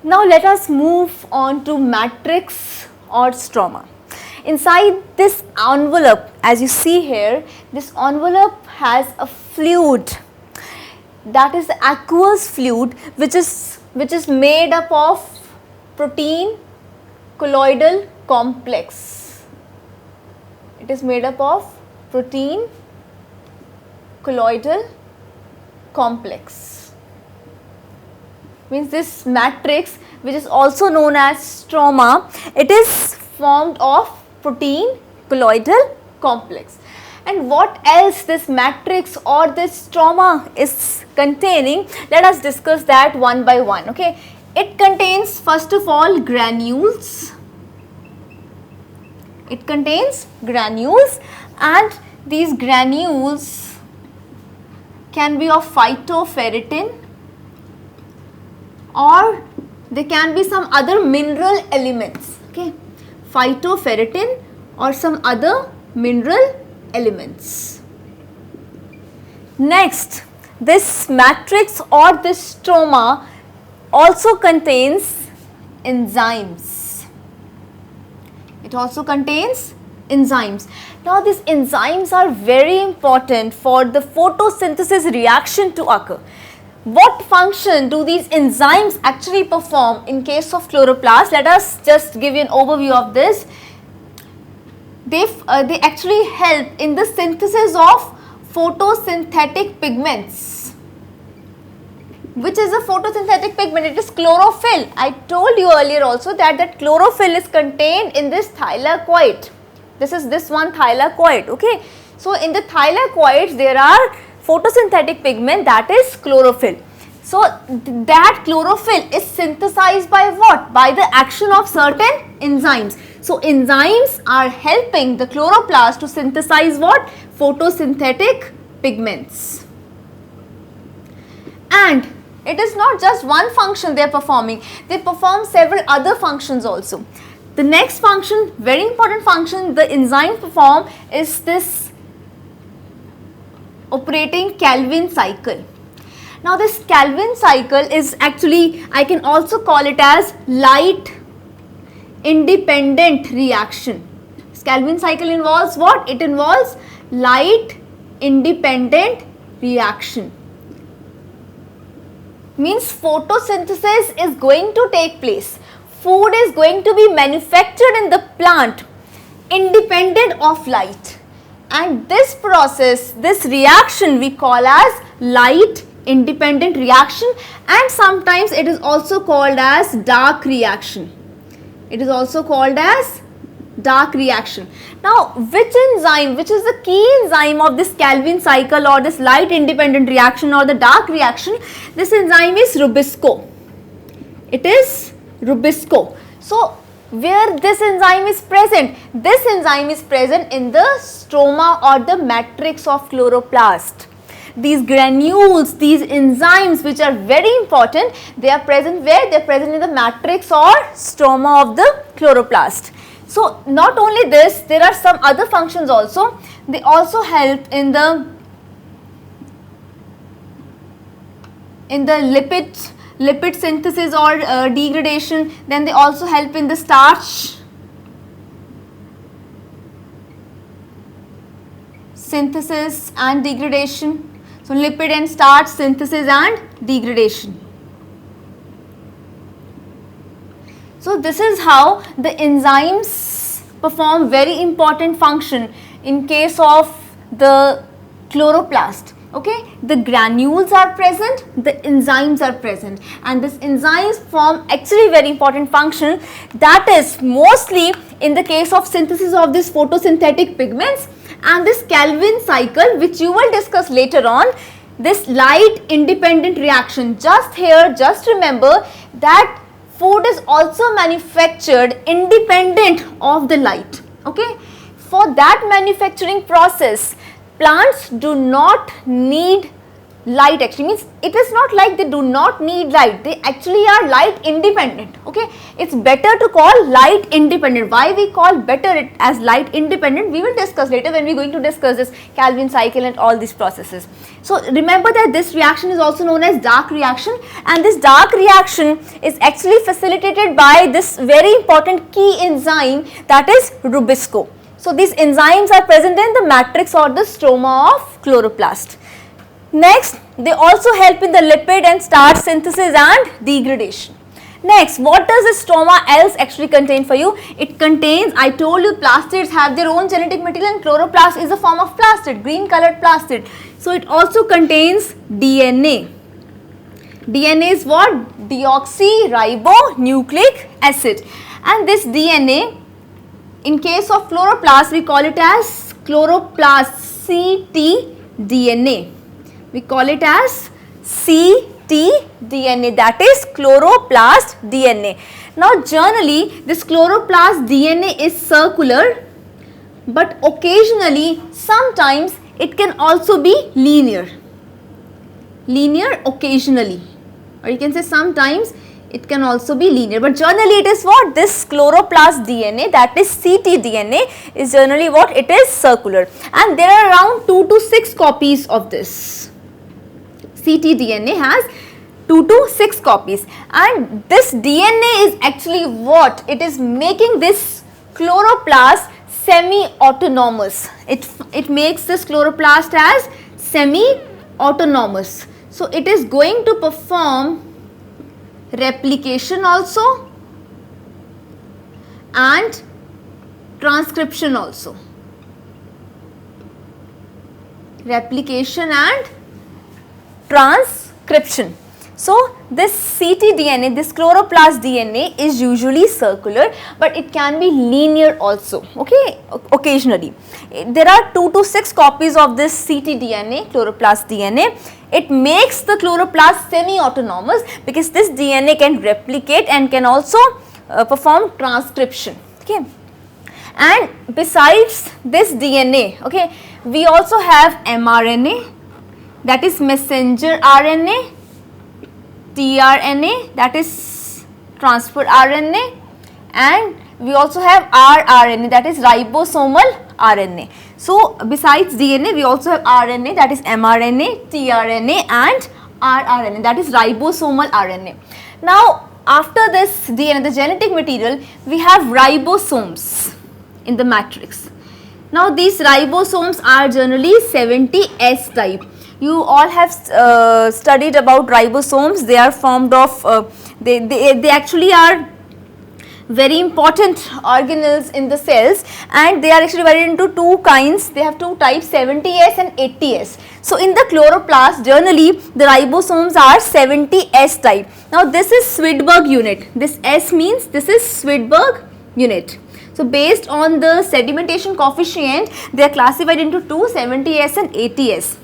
Now let us move on to matrix or stroma. Inside this envelope, as you see here, this envelope has a fluid, that is the aqueous fluid, which is made up of protein colloidal complex. It is made up of protein colloidal complex. Means this matrix, which is also known as stroma, it is formed of protein colloidal complex. And what else this matrix or this stroma is containing, let us discuss that one by one. Okay, it contains first of all granules. It contains granules, and these granules can be of phytoferritin, or they can be some other mineral elements. Okay, phytoferritin or some other mineral elements. Next, this matrix or this stroma also contains enzymes. It also contains enzymes. Now these enzymes are very important for the photosynthesis reaction to occur. What function do these enzymes actually perform in case of chloroplast? Let us just give you an overview of this. They actually help in the synthesis of photosynthetic pigments. Which is a photosynthetic pigment? It is chlorophyll. I told you earlier also that chlorophyll is contained in this thylakoid. This is this one thylakoid. Okay. So in the thylakoids there are photosynthetic pigment, that is chlorophyll. So that chlorophyll is synthesized by what? By the action of certain enzymes. So enzymes are helping the chloroplast to synthesize what? Photosynthetic pigments. And it is not just one function they are performing, they perform several other functions also. The next function, very important function the enzyme perform is this operating Calvin cycle. Now this Calvin cycle is actually, I can also call it as light independent reaction. This Calvin cycle involves what? It involves light independent reaction. Means photosynthesis is going to take place. Food is going to be manufactured in the plant independent of light. And this process, this reaction we call as light independent reaction, and sometimes it is also called as dark reaction. It is also called as dark reaction. Now which enzyme, which is the key enzyme of this Calvin cycle or this light independent reaction or the dark reaction? This enzyme is rubisco. It is rubisco. So where this enzyme is present? This enzyme is present in the stroma or the matrix of chloroplast. These granules, these enzymes which are very important, they are present where? They are present in the matrix or stroma of the chloroplast. So not only this, there are some other functions also. They also help in the lipid synthesis or degradation. Then they also help in the starch synthesis and degradation. So lipid and starch synthesis and degradation. So this is how the enzymes perform very important function in case of the chloroplast. Okay, the granules are present, the enzymes are present, and this enzymes form actually very important function, that is mostly in the case of synthesis of this photosynthetic pigments and this Calvin cycle, which you will discuss later on. This light independent reaction, just here, just remember that food is also manufactured independent of the light. Okay, for that manufacturing process, plants do not need light actually, means it is not like they do not need light, they actually are light independent. Okay, it's better to call light independent. Why we call better it as light independent, we will discuss later when we are going to discuss this Calvin cycle and all these processes. So remember that this reaction is also known as dark reaction, and this dark reaction is actually facilitated by this very important key enzyme, that is rubisco. So these enzymes are present in the matrix or the stroma of chloroplast. Next, they also help in the lipid and starch synthesis and degradation. Next, what does the stroma else actually contain for you? It contains, I told you, plastids have their own genetic material, and chloroplast is a form of plastid, green colored plastid. So it also contains DNA. DNA is what? Deoxyribonucleic acid. And this DNA, in case of chloroplast, we call it as chloroplast ctDNA. We call it as ctDNA, that is chloroplast DNA. Now generally this chloroplast DNA is circular, but occasionally sometimes it can also be linear. Linear occasionally, or you can say sometimes it can also be linear, but generally it is what? This chloroplast DNA, that is ctDNA, is generally what? It is circular, and there are around 2 to 6 copies of this. ctDNA has 2 to 6 copies, and this DNA is actually what? It is making this chloroplast semi-autonomous. It makes this chloroplast as semi-autonomous. So it is going to perform replication also and transcription also. Replication and transcription. So this ctDNA, this chloroplast DNA is usually circular, but it can be linear also, okay, occasionally. There are 2 to 6 copies of this ctDNA, chloroplast DNA. It makes the chloroplast semi-autonomous because this DNA can replicate and can also perform transcription, okay. And besides this DNA, okay, we also have mRNA, that is messenger RNA, tRNA, that is transfer RNA, and we also have rRNA, that is ribosomal RNA. So besides DNA, we also have RNA, that is mRNA, tRNA, and rRNA, that is ribosomal RNA. Now after this DNA, the genetic material, we have ribosomes in the matrix. Now these ribosomes are generally 70S type. You all have studied about ribosomes. They are formed of, they actually are very important organelles in the cells, and they are actually divided into 2 kinds. They have 2 types, 70S and 80S. So in the chloroplast, generally the ribosomes are 70S type. Now this is Swedberg unit. This S means this is Swedberg unit. So based on the sedimentation coefficient, they are classified into 2, 70S and 80S.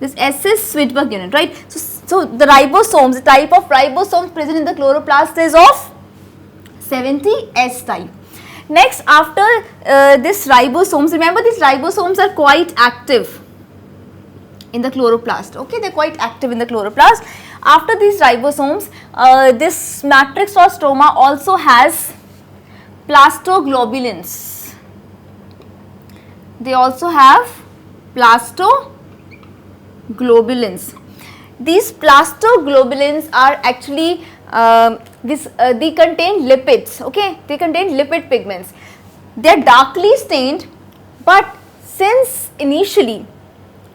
This S is Swedberg unit, right? So the ribosomes, the type of ribosomes present in the chloroplast is of 70S type. Next, after this ribosomes, remember these ribosomes are quite active in the chloroplast, okay, they are quite active in the chloroplast. After these ribosomes, this matrix or stroma also has plastoglobulins. They also have plastoglobulins. These plastoglobulins are actually they contain lipids, okay, they contain lipid pigments. They are darkly stained, but since initially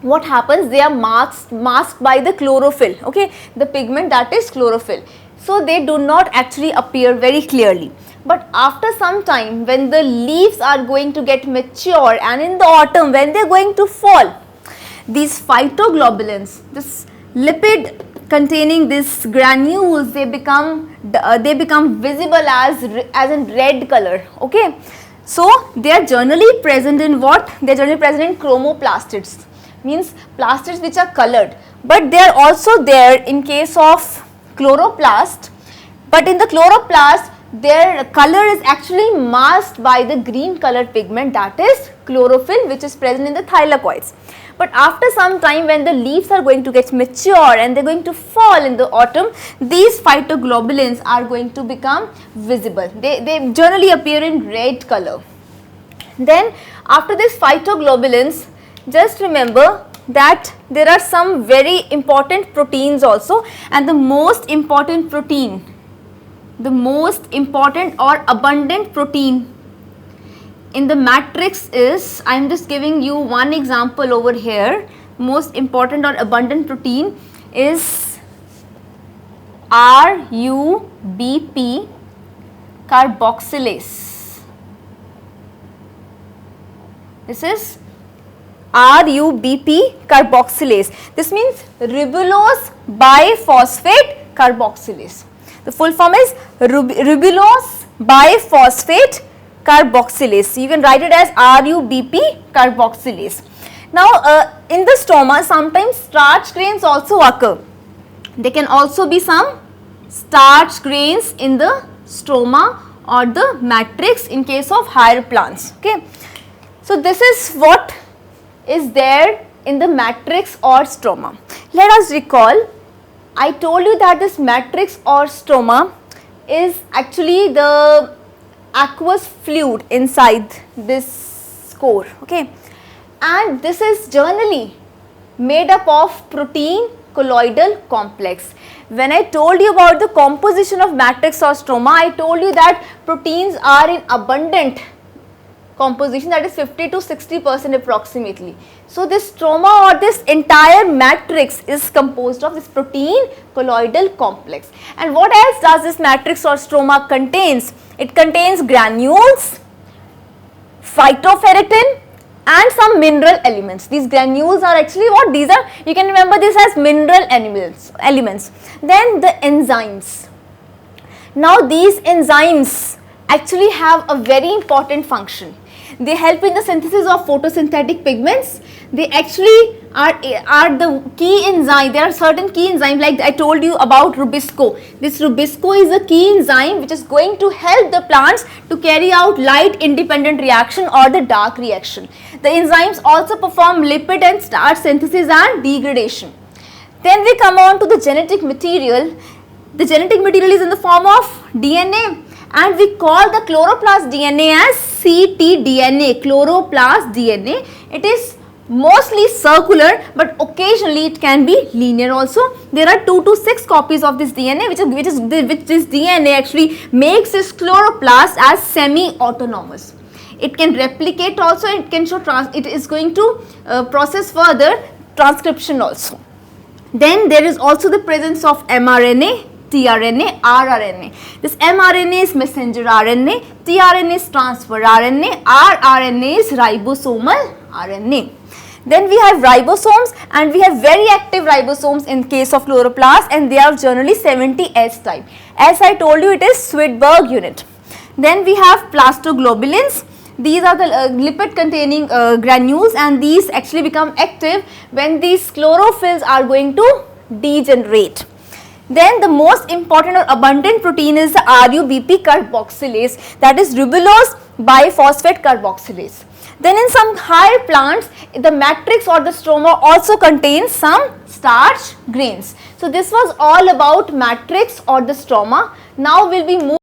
what happens, they are masked by the chlorophyll, okay, the pigment that is chlorophyll. So they do not actually appear very clearly. But after some time, when the leaves are going to get mature and in the autumn when they are going to fall, these phytoglobulins, this lipid containing these granules, they become visible as in red color, okay. So they are generally present in what? They are generally present in chromoplastids, means plastids which are colored, but they are also there in case of chloroplast. But in the chloroplast, their color is actually masked by the green colored pigment, that is chlorophyll, which is present in the thylakoids. but after some time when the leaves are going to get mature and they're going to fall in the autumn, these phytoglobulins are going to become visible. They generally appear in red color. Then after this phytoglobulins, just remember that there are some very important proteins also, and the most important protein, the most important or abundant protein in the matrix is, I am just giving you one example over here, most important or abundant protein is RUBP carboxylase. This is RUBP carboxylase. This means ribulose biphosphate carboxylase. The full form is ribulose biphosphate carboxylase. You can write it as RUBP carboxylase. Now, in the stoma, sometimes starch grains also occur. There can also be some starch grains in the stoma or the matrix in case of higher plants. Okay. So, this is what is there in the matrix or stoma. Let us recall, I told you that this matrix or stoma is actually the aqueous fluid inside this core, okay, and this is generally made up of protein colloidal complex. When I told you about the composition of matrix or stoma, I told you that proteins are in abundant composition, that is 50 to 60% approximately. So, this stroma or this entire matrix is composed of this protein colloidal complex. And what else does this matrix or stroma contains? It contains granules, phytoferritin and some mineral elements. These granules are actually what? These are, you can remember this as mineral elements. Then the enzymes. Now, these enzymes actually have a very important function. They help in the synthesis of photosynthetic pigments. They actually are the key enzyme. There are certain key enzymes, like I told you about rubisco. This rubisco is a key enzyme which is going to help the plants to carry out light independent reaction or the dark reaction. The enzymes also perform lipid and starch synthesis and degradation. Then we come on to the genetic material. The genetic material is in the form of DNA, and we call the chloroplast DNA as ctDNA, chloroplast DNA. It is mostly circular, but occasionally it can be linear also. There are 2 to 6 copies of this DNA, which this DNA actually makes this chloroplast as semi-autonomous. It can replicate also, it can show, it is going to process further transcription also. Then there is also the presence of mRNA, tRNA, rRNA. This mRNA is messenger RNA, tRNA is transfer RNA, rRNA is ribosomal RNA. Then we have ribosomes, and we have very active ribosomes in case of chloroplast, and they are generally 70S type. As I told you, it is Swedberg unit. Then we have plastoglobulins. These are the lipid containing granules, and these actually become active when these chlorophylls are going to degenerate. Then the most important or abundant protein is the RUBP carboxylase, that is ribulose biphosphate carboxylase. Then in some higher plants, the matrix or the stroma also contains some starch grains. So this was all about matrix or the stroma. Now we will be moving